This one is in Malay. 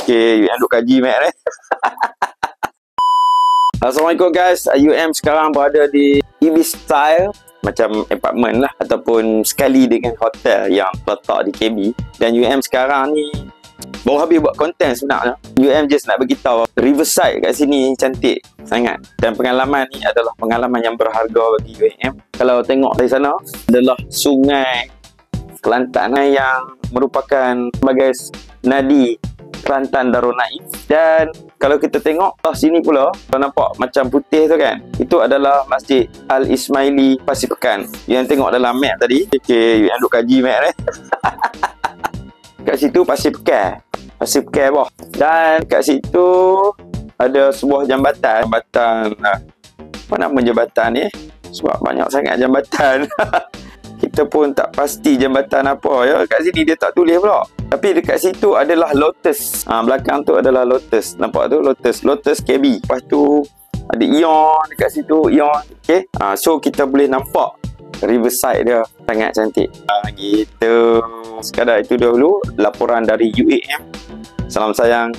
Okay, UM duk kaji Mac ni. Assalamualaikum guys, UM sekarang berada di Ibis Style, macam apartment lah ataupun sekali dengan hotel yang letak di KB. Dan UM sekarang ni baru habis buat konten sebenarnya. UM just nak beritahu Riverside kat sini cantik sangat. Dan pengalaman ni adalah pengalaman yang berharga bagi UM. Kalau tengok dari sana adalah Sungai Kelantan yang merupakan sebagai nadi Kelantan Darul Naim. Dan kalau kita tengok sini pula, kalau nampak macam putih tu kan, itu adalah Masjid Al-Ismaili Pasir Pekan. Yang tengok dalam map tadi. Okay, yang duk kaji map ni. Kat situ Pasir Pekan. Pasir Pekan bawah. Dan kat situ ada sebuah jambatan. Apa nama jambatan ni? Sebab banyak sangat jambatan. Kita pun tak pasti jambatan apa ya. Kat sini dia tak tulis pula. Tapi dekat situ adalah Lotus. Belakang tu adalah Lotus. Nampak tu Lotus. Lotus KB. Lepas tu ada Ion dekat situ. Ion. Okay. So kita boleh nampak Riverside dia sangat cantik. Gitu. Sekadar itu dahulu laporan dari UAM. Salam sayang.